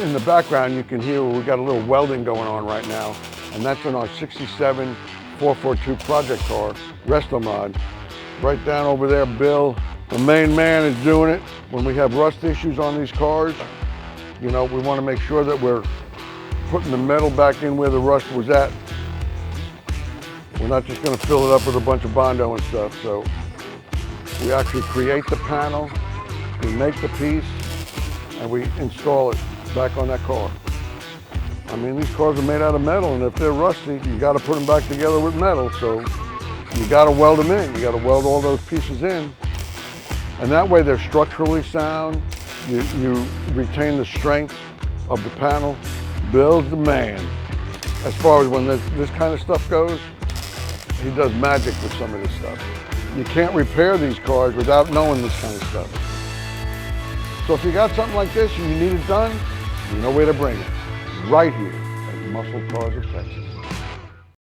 In the background, you can hear we got a little welding going on right now, and that's in our 67 442 project car, Restomod. Right down over there, Bill, the main man, is doing it. When we have rust issues on these cars, you know, we want to make sure that we're putting the metal back in where the rust was at. We're not just going to fill it up with a bunch of Bondo and stuff. So we actually create the panel, we make the piece, and we install it back on that car. I mean, these cars are made out of metal, and if they're rusty, you got to put them back together with metal. So you got to weld them in. You got to weld all those pieces in, and that way they're structurally sound. You retain the strength of the panel. Bill's the man. As far as when this kind of stuff goes, he does magic with some of this stuff. You can't repair these cars without knowing this kind of stuff. So if you got something like this and you need it done, you know where to bring it. Right here at Muscle Cars of Texas.